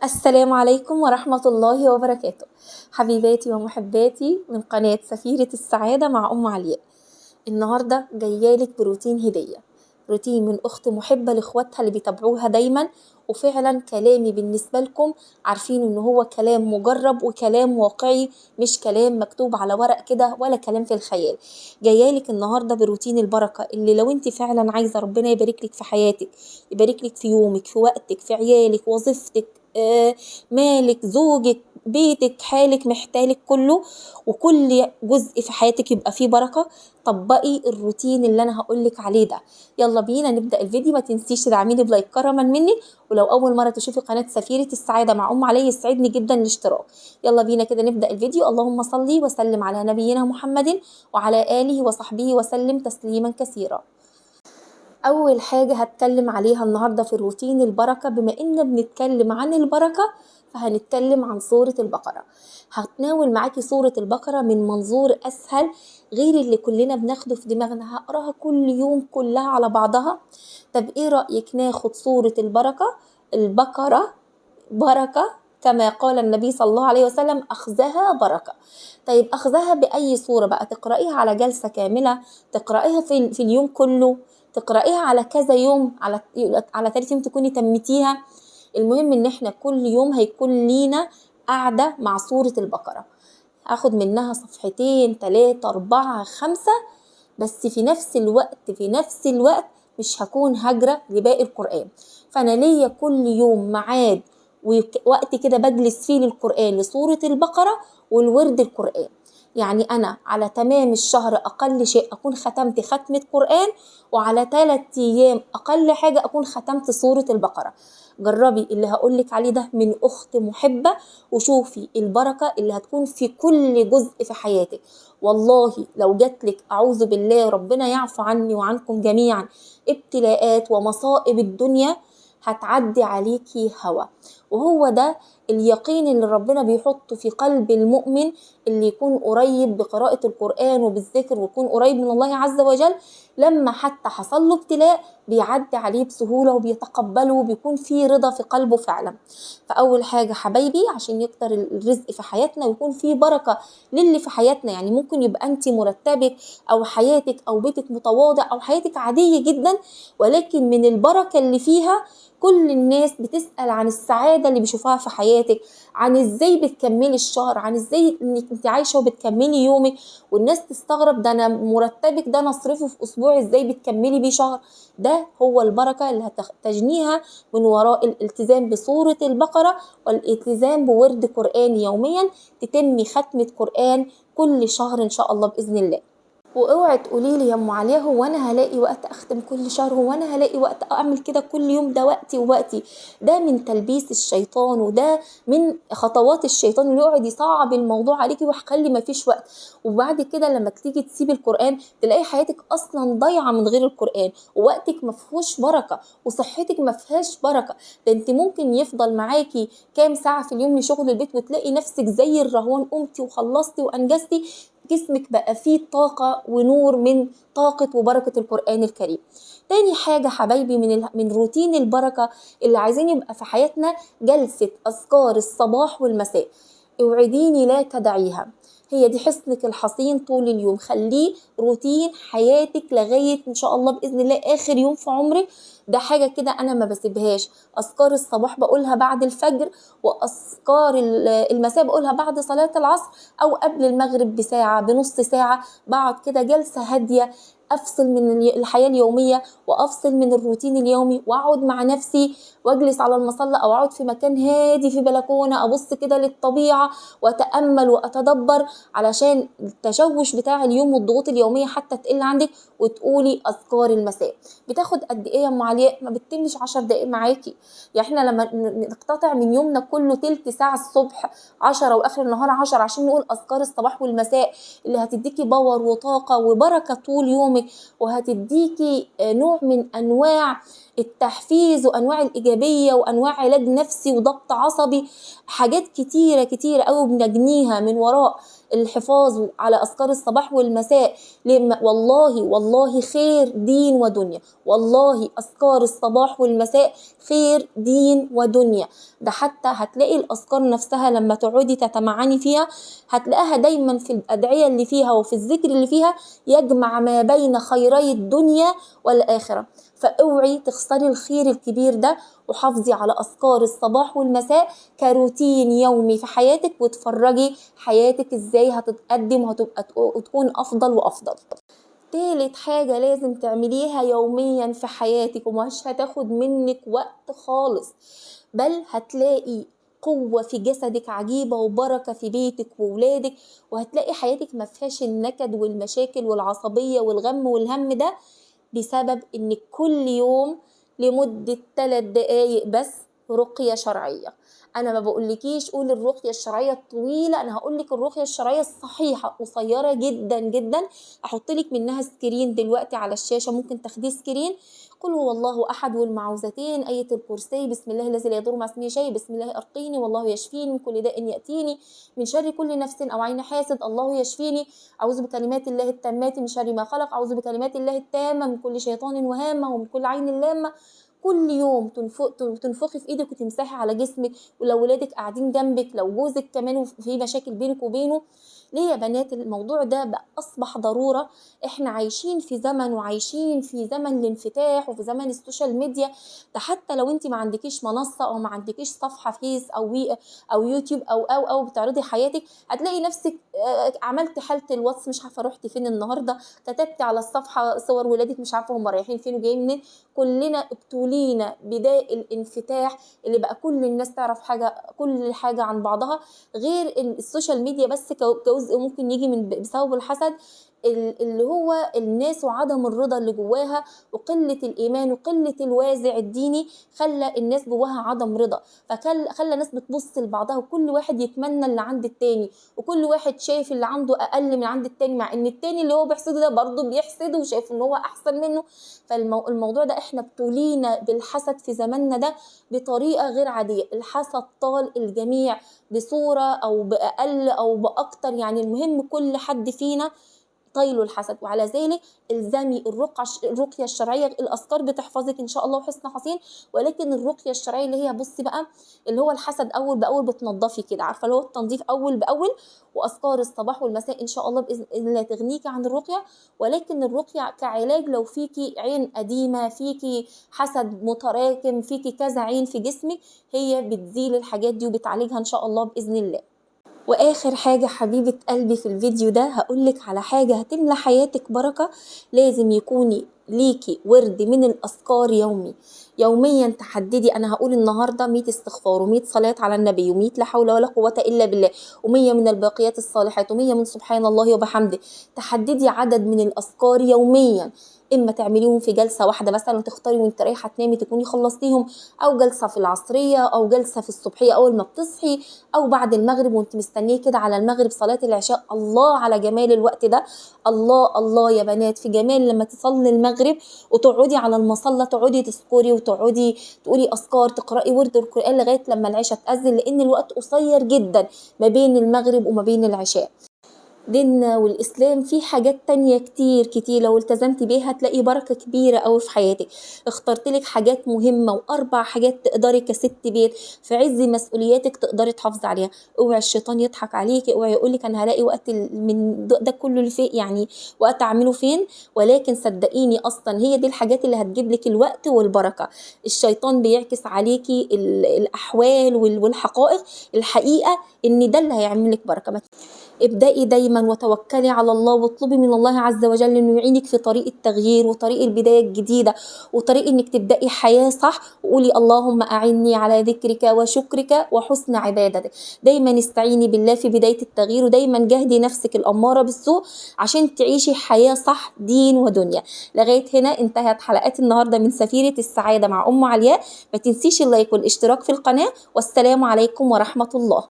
السلام عليكم ورحمة الله وبركاته. حبيباتي ومحباتي من قناة سفيرة السعادة مع أم علياء. النهاردة جايالك بروتين هدية، روتين من أخت محبة لإخواتها اللي بيتابعوها دايما، وفعلا كلامي بالنسبة لكم عارفين إن هو كلام مجرب وكلام واقعي، مش كلام مكتوب على ورق كده ولا كلام في الخيال. جايالك النهاردة بروتين البركة اللي لو انت فعلا عايزة ربنا يباركلك في حياتك، يباركلك في يومك، في وقتك، في عيالك، وظيفتك، مالك، زوجك، بيتك، حالك، محتالك كله، وكل جزء في حياتك يبقى فيه بركة. طبقي الروتين اللي انا هقولك عليه ده. يلا بينا نبدأ الفيديو. ما تنسيش تدعميني بلايك كرما مني، ولو اول مرة تشوفي قناة سفيرة السعادة مع ام علي يسعدني جدا الاشتراك. يلا بينا كده نبدأ الفيديو. اللهم صلي وسلم على نبينا محمد وعلى آله وصحبه وسلم تسليما كثيرا. أول حاجة هتكلم عليها النهاردة في الروتين البركة، بما إن بنتكلم عن البركة فهنتكلم عن سورة البقرة. هتناول معاكي سورة البقرة من منظور أسهل غير اللي كلنا بناخده في دماغنا، هقراها كل يوم كلها على بعضها. طب إيه رأيك ناخد سورة البقرة بركة، كما قال النبي صلى الله عليه وسلم أخذها بركة. طيب أخذها بأي صورة بقى؟ تقرأيها على جلسة كاملة، تقرأيها في اليوم كله، تقرأيها على كذا يوم، على 3 يوم تكوني تمتيها. المهم ان احنا كل يوم هيكون لينا قاعدة مع سورة البقرة، هاخد منها صفحتين 3 4 5، بس في نفس الوقت مش هكون هجرة لباقي القرآن. فأنا ليا كل يوم ميعاد ووقت كده بجلس فيه للقرآن، لسورة البقرة والورد القرآن. يعني أنا على تمام الشهر أقل شيء أكون ختمت ختمة قرآن، وعلى 3 أيام أقل حاجة أكون ختمت سورة البقرة. جربي اللي هقولك عليه ده من أخت محبة، وشوفي البركة اللي هتكون في كل جزء في حياتك. والله لو جاتلك أعوذ بالله ربنا يعفو عني وعنكم جميعا ابتلاءات ومصائب الدنيا، هتعدي عليكي هوا. وهو ده اليقين اللي ربنا بيحطه في قلب المؤمن، اللي يكون قريب بقراءة القرآن وبالذكر ويكون قريب من الله عز وجل. لما حتى حصل له ابتلاء بيعدي عليه بسهولة وبيتقبله وبيكون فيه رضا في قلبه فعلا. فأول حاجة حبايبي، عشان يكتر الرزق في حياتنا ويكون فيه بركة للي في حياتنا، يعني ممكن يبقى انت مرتبك او حياتك او بيتك متواضع او حياتك عادية جدا، ولكن من البركة اللي فيها كل الناس بتسأل عن السعادة اللي بيشوفوها في حياتك، عن ازاي بتكملي الشهر، عن ازاي انك انت عايشة وبتكملي يومك. والناس تستغرب، ده انا مرتبك ده انا اصرفه في اسبوع، ازاي بتكملي بيه شهر؟ ده هو البركة اللي هتجنيها من وراء الالتزام بسورة البقرة والالتزام بورد قرآن يوميا، تتمي ختمة قرآن كل شهر إن شاء الله بإذن الله. واوعي تقولي لي يا ام عليا هو انا هلاقي وقت اختم كل شهر، هو انا هلاقي وقت اعمل كده كل يوم، ده وقتي. ده من تلبيس الشيطان، وده من خطوات الشيطان اللي يقعد يصعب الموضوع عليكي ويخلي ما فيش وقت. وبعد كده لما تيجي تسيبي القرآن تلاقي حياتك اصلا ضايعه من غير القرآن، ووقتك ما فيهوش بركه، وصحتك ما فيهاش بركه. ده انت ممكن يفضل معاكي كام ساعه في اليوم لشغل البيت وتلاقي نفسك زي الرهوان، قمتي وخلصتي وانجزتي، جسمك بقى فيه طاقة ونور من طاقة وبركة القرآن الكريم. تاني حاجة حبايبي من روتين البركة اللي عايزين يبقى في حياتنا، جلسة أذكار الصباح والمساء. اوعديني لا تدعيها، هي دي حصنك الحصين طول اليوم. خليه روتين حياتك لغاية إن شاء الله بإذن الله آخر يوم في عمرك. ده حاجة كده أنا ما بسيبهاش. أذكار الصباح بقولها بعد الفجر، وأذكار المساء بقولها بعد صلاة العصر، أو قبل المغرب بساعة بنص ساعة. بقعد كده جلسة هادية، افصل من الحياه اليوميه وافصل من الروتين اليومي، واقعد مع نفسي واجلس على المصلى او اقعد في مكان هادي في بلكونه ابص كده للطبيعه واتامل واتدبر، علشان التشوش بتاع اليوم والضغوط اليوميه حتى تقل عندك. وتقولي اذكار المساء. بتاخد قد ايه يا ام علياء؟ ما بتتمش 10 دقائق معاكي. يعني احنا لما نقتطع من يومنا كله تلت ساعه الصبح 10 واخر النهار 10 عشان نقول اذكار الصباح والمساء، اللي هتديكي باور وطاقه وبركه طول يومك، وهتديكي نوع من انواع التحفيز وانواع الايجابيه وانواع علاج نفسي وضبط عصبي. حاجات كتيره كتيره قوي بنجنيها من وراء الحفاظ على أذكار الصباح والمساء والله خير دين ودنيا. والله أذكار الصباح والمساء خير دين ودنيا. ده حتى هتلاقي الأذكار نفسها لما تقعدي تتمعني فيها هتلاقيها دايما في الأدعية اللي فيها وفي الذكر اللي فيها يجمع ما بين خيري الدنيا والآخرة. فاوعي تخسري الخير الكبير ده، وحافظي على أذكار الصباح والمساء كروتين يومي في حياتك، وتفرجي حياتك ازاي هتتقدم وتكون أفضل وأفضل. تالت حاجة لازم تعمليها يوميا في حياتك ومش هتاخد منك وقت خالص، بل هتلاقي قوة في جسدك عجيبة وبركة في بيتك وولادك، وهتلاقي حياتك ما فيهاش النكد والمشاكل والعصبية والغم والهم ده، بسبب انك كل يوم لمدة 3 دقايق بس رقية شرعية. انا ما بقولكيش قولي الرقية الشرعية الطويلة، انا هقولك الرقية الشرعية الصحيحة قصيرة جدا جدا. احطلك منها سكرين دلوقتي على الشاشة، ممكن تاخديه سكرين. قل هو الله احد والمعوذتين، آية الكرسي، بسم الله الذي لا يضر مع اسمه شيء، بسم الله ارقيني والله يشفيني من كل داء ياتيني، من شر كل نفس او عين حاسد الله يشفيني، اعوذ بكلمات الله التامات من شر ما خلق، اعوذ بكلمات الله التامة من كل شيطان وهامة ومن كل عين لامة. كل يوم تنفخي في ايدك وتمسحي على جسمك، ولو ولادك قاعدين جنبك، لو جوزك كمان في مشاكل بينك وبينه. ليه يا بنات؟ الموضوع ده بقى اصبح ضرورة. احنا عايشين في زمن، وعايشين في زمن الانفتاح وفي زمن السوشيال ميديا. ده حتى لو انت ما عندكيش منصة او ما عندكيش صفحة فيس او يوتيوب او بتعرضي حياتك، هتلاقي نفسك عملت حالة الواتس، مش عارفة رحتي فين النهاردة، كتبتي على الصفحة صور ولادك مش عارفة هم رايحين فين وجايين منين. كلنا ابتلينا بداء الانفتاح اللي بقى كل الناس تعرف كل حاجة عن بعضها، غير السوشيال ميديا بس جزء ممكن يجي بسبب الحسد، اللي هو الناس وعدم الرضا اللي جواها وقلة الإيمان وقلة الوازع الديني، خلى الناس جواها عدم رضا، فخلى الناس بتبص لبعضها وكل واحد يتمنى اللي عند التاني، وكل واحد شايف اللي عنده أقل من عند التاني، مع إن التاني اللي هو بيحسده ده برضه بيحسده وشايف إن هو أحسن منه. فالموضوع ده إحنا ابتلينا بالحسد في زماننا ده بطريقة غير عادية. الحسد طال الجميع بصورة أو بأقل أو بأكتر، يعني المهم كل حد فينا طيله الحسد. وعلى ذلك الزمي الرقية الشرعية. الأذكار بتحفظك إن شاء الله وحسن حصين، ولكن الرقية الشرعية اللي هي بصي بقى اللي هو الحسد أول بأول بتنظفي كده، عارفة اللي هو التنظيف أول بأول. وأذكار الصباح والمساء إن شاء الله بإذن الله تغنيكي عن الرقية. ولكن الرقية كعلاج لو فيكي عين قديمة، فيكي حسد متراكم، فيكي كذا عين في جسمك، هي بتزيل الحاجات دي وبتعالجها إن شاء الله بإذن الله. واخر حاجة حبيبة قلبي في الفيديو ده هقولك على حاجة هتملى حياتك بركة. لازم يكوني ليكي ورد من الأذكار يوميا تحددي. انا هقول النهاردة 100 استغفار و100 صلاة على النبي و100 لا حول ولا قوة الا بالله و100 من الباقيات الصالحات و100 من سبحان الله وبحمده. تحددي عدد من الأذكار يوميا، اما تعمليهم في جلسة واحدة مثلا تختاري وانت رايحة تنامي تكوني خلصتيهم، او جلسة في العصرية، او جلسة في الصبحية اول ما بتصحي، او بعد المغرب وانت مستنيه كده على المغرب صلاة العشاء. الله على جمال الوقت ده. الله يا بنات في جمال لما تصلي المغرب وتقعدي على المصلى، تقعدي تذكري وتقعدي تقولي اذكار، تقراي ورد القرآن لغاية لما العشاء تأذن، لان الوقت قصير جدا ما بين المغرب وما بين العشاء. ديننا والإسلام فيه حاجات تانية كتير كتير لو التزمتي بيها هتلاقي بركة كبيرة أوي في حياتك. اخترتلك حاجات مهمة و4 حاجات تقدري كست بيت في عز مسؤولياتك تقدري تحافظي عليها. اوعي الشيطان يضحك عليكي، اوعي يقولك أنا هلاقي وقت من ده كله اللي فيه يعني وقت أعمله فين. ولكن صدقيني أصلا هي دي الحاجات اللي هتجيبلك الوقت والبركة. الشيطان بيعكس عليكي الأحوال والحقائق، الحقيقة إن ده اللي هيعملك بركة. ابدأي دايما وتوكلي على الله واطلبي من الله عز وجل انه يعينك في طريق التغيير وطريق البداية الجديدة وطريق انك تبدأي حياة صح. وقولي اللهم اعني على ذكرك وشكرك وحسن عبادتك. دايما استعيني بالله في بداية التغيير، ودايما جاهدي نفسك الأمارة بالسوء عشان تعيشي حياة صح دين ودنيا. لغاية هنا انتهت حلقات النهاردة من سفيرة السعادة مع أم علياء. ما تنسيش اللايك والاشتراك في القناة، والسلام عليكم ورحمة الله.